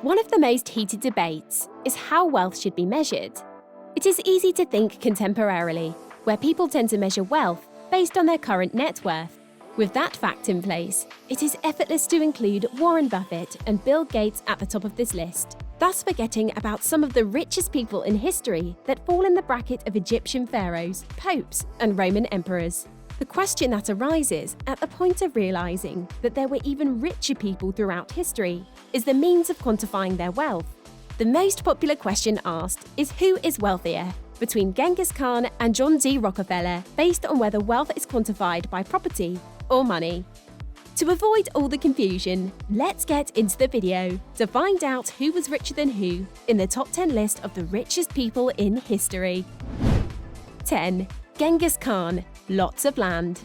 One of the most heated debates is how wealth should be measured. It is easy to think contemporarily, where people tend to measure wealth based on their current net worth. With that fact in place, it is effortless to include Warren Buffett and Bill Gates at the top of this list, thus forgetting about some of the richest people in history that fall in the bracket of Egyptian pharaohs, popes, and Roman emperors. The question that arises at the point of realizing that there were even richer people throughout history is the means of quantifying their wealth. The most popular question asked is who is wealthier, between Genghis Khan and John D Rockefeller, based on whether wealth is quantified by property or money. To avoid all the confusion, let's get into the video to find out who was richer than who in the top 10 list of the richest people in history. 10. Genghis Khan, lots of land.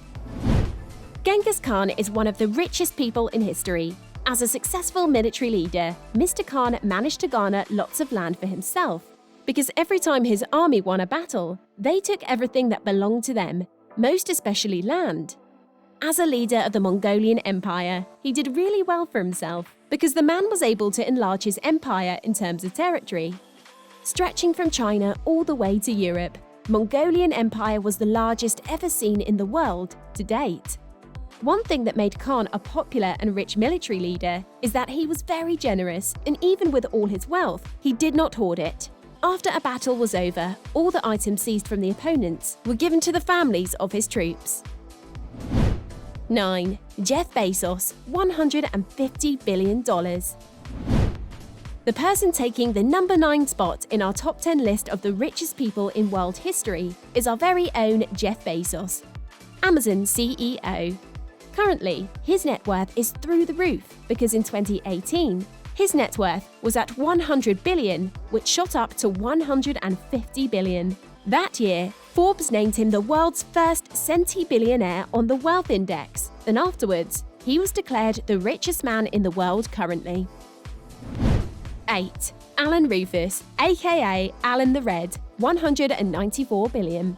Genghis Khan is one of the richest people in history. As a successful military leader, Mr. Khan managed to garner lots of land for himself, because every time his army won a battle, they took everything that belonged to them, most especially land. As a leader of the Mongolian Empire, he did really well for himself, because the man was able to enlarge his empire in terms of territory. Stretching from China all the way to Europe, Mongolian Empire was the largest ever seen in the world to date. One thing that made Khan a popular and rich military leader is that he was very generous, and even with all his wealth, he did not hoard it. After a battle was over, all the items seized from the opponents were given to the families of his troops. 9. Jeff Bezos, $150 billion. The person taking the number 9 spot in our top 10 list of the richest people in world history is our very own Jeff Bezos, Amazon CEO. Currently, his net worth is through the roof because in 2018, his net worth was at $100 billion, which shot up to $150 billion. That year, Forbes named him the world's first centibillionaire on the Wealth Index, and afterwards, he was declared the richest man in the world currently. 8. Alan Rufus, aka Alan the Red, $194 billion.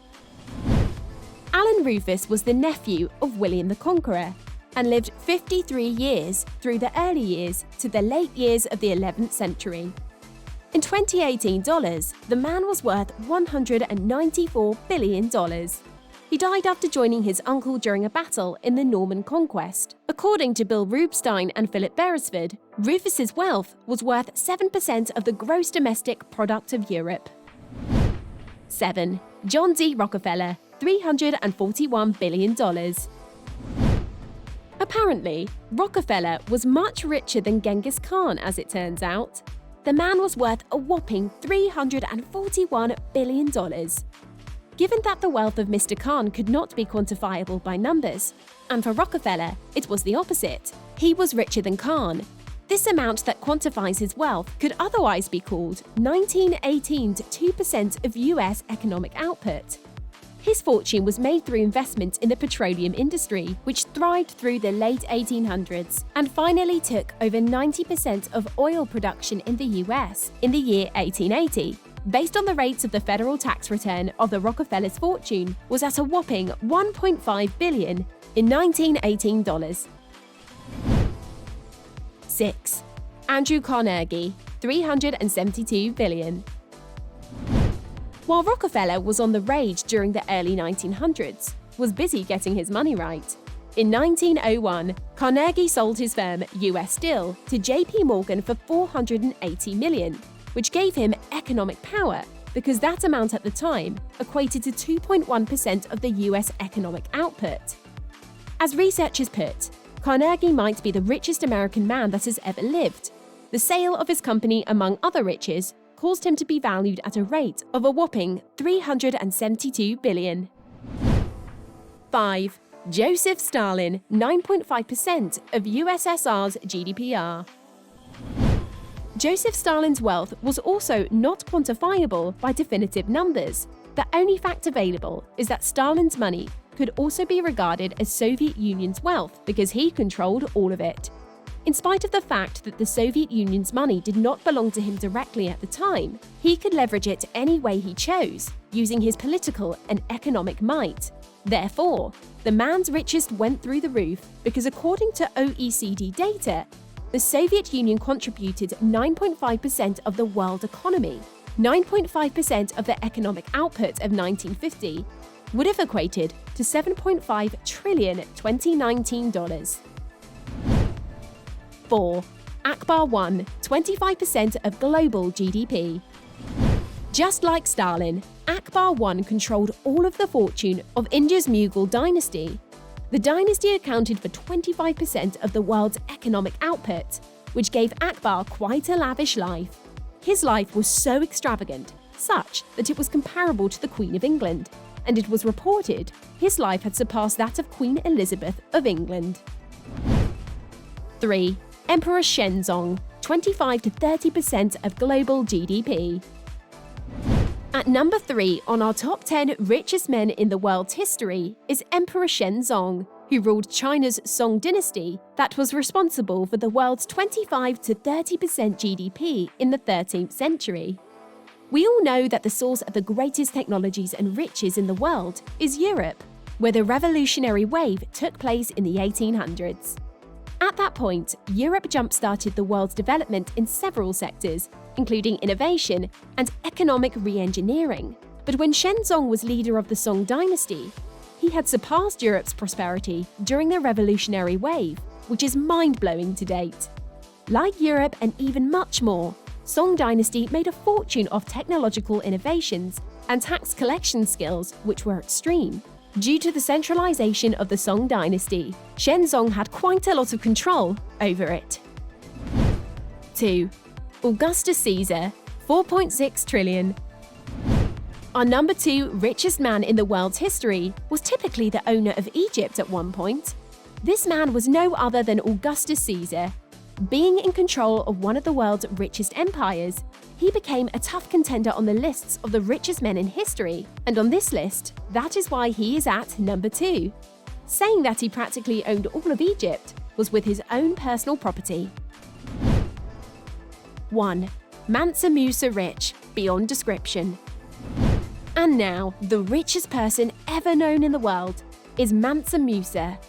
Alan Rufus was the nephew of William the Conqueror and lived 53 years through the early years to the late years of the 11th century. In 2018 dollars, the man was worth $194 billion. He died after joining his uncle during a battle in the Norman Conquest. According to Bill Rubinstein and Philip Beresford, Rufus's wealth was worth 7% of the gross domestic product of Europe. 7. John D Rockefeller, $341 billion. Apparently, Rockefeller was much richer than Genghis Khan, as it turns out. The man was worth a whopping $341 billion. Given that the wealth of Mr. Khan could not be quantifiable by numbers, and for Rockefeller, it was the opposite. He was richer than Khan. This amount that quantifies his wealth could otherwise be called 1918 to 2% of US economic output. His fortune was made through investment in the petroleum industry, which thrived through the late 1800s and finally took over 90% of oil production in the US in the year 1880. Based on the rates of the federal tax return of the Rockefeller's fortune was at a whopping $1.5 billion in 1918 dollars. 6. Andrew Carnegie, $372 billion. While Rockefeller was on the rage during the early 1900s, was busy getting his money right. In 1901, Carnegie sold his firm, US Steel, to JP Morgan for $480 million, which gave him economic power because that amount at the time equated to 2.1% of the US economic output. As researchers put, Carnegie might be the richest American man that has ever lived. The sale of his company, among other riches, caused him to be valued at a rate of a whopping $372 billion. 5. Joseph Stalin, 9.5% of USSR's GDPR. Joseph Stalin's wealth was also not quantifiable by definitive numbers. The only fact available is that Stalin's money could also be regarded as Soviet Union's wealth because he controlled all of it. In spite of the fact that the Soviet Union's money did not belong to him directly at the time, he could leverage it any way he chose, using his political and economic might. Therefore, the man's riches went through the roof because according to OECD data, the Soviet Union contributed 9.5% of the world economy. 9.5% of the economic output of 1950 would have equated to $7.5 trillion 2019 dollars. 4. Akbar won 25% of global GDP. Just like Stalin, Akbar I controlled all of the fortune of India's Mughal dynasty. The dynasty accounted for 25% of the world's economic output, which gave Akbar quite a lavish life. His life was so extravagant, such that it was comparable to the Queen of England, and it was reported his life had surpassed that of Queen Elizabeth of England. 3. Emperor Shenzong, 25 to 30% of global GDP. At number 3 on our top 10 richest men in the world's history is Emperor Shenzong, who ruled China's Song dynasty that was responsible for the world's 25 to 30% GDP in the 13th century. We all know that the source of the greatest technologies and riches in the world is Europe, where the revolutionary wave took place in the 1800s. At that point, Europe jump-started the world's development in several sectors, including innovation and economic re-engineering. But when Shenzong was leader of the Song dynasty, he had surpassed Europe's prosperity during the revolutionary wave, which is mind-blowing to date. Like Europe and even much more, Song dynasty made a fortune off technological innovations and tax collection skills which were extreme. Due to the centralization of the Song dynasty, Shenzong had quite a lot of control over it. 2. Augustus Caesar, 4.6 trillion. Our number 2 richest man in the world's history was typically the owner of Egypt at one point. This man was no other than Augustus Caesar. Being in control of one of the world's richest empires, he became a tough contender on the lists of the richest men in history, and on this list, that is why he is at number 2. Saying that he practically owned all of Egypt was with his own personal property. 1. Mansa Musa rich, beyond description. And now, the richest person ever known in the world is Mansa Musa.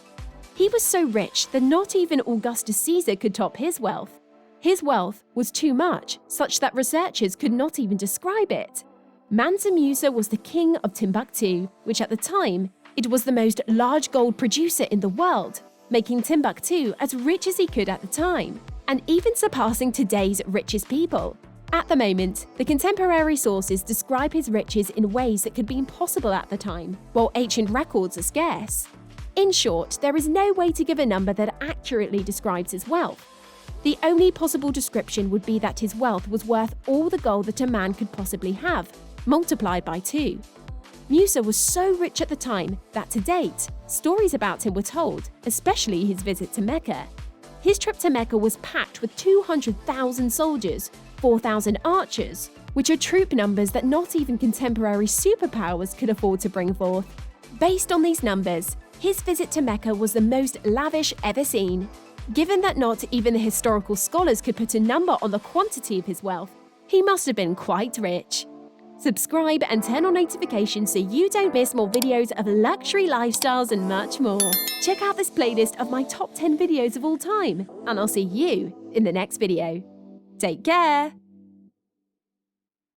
He was so rich that not even Augustus Caesar could top his wealth. His wealth was too much, such that researchers could not even describe it. Mansa Musa was the king of Timbuktu, which at the time, it was the most large gold producer in the world, making Timbuktu as rich as he could at the time, and even surpassing today's richest people. At the moment, the contemporary sources describe his riches in ways that could be impossible at the time, while ancient records are scarce. In short, there is no way to give a number that accurately describes his wealth. The only possible description would be that his wealth was worth all the gold that a man could possibly have, multiplied by 2. Musa was so rich at the time that to date, stories about him were told, especially his visit to Mecca. His trip to Mecca was packed with 200,000 soldiers, 4,000 archers, which are troop numbers that not even contemporary superpowers could afford to bring forth. Based on these numbers, his visit to Mecca was the most lavish ever seen. Given that not even the historical scholars could put a number on the quantity of his wealth, he must have been quite rich. Subscribe and turn on notifications so you don't miss more videos of luxury lifestyles and much more. Check out this playlist of my top 10 videos of all time, and I'll see you in the next video. Take care!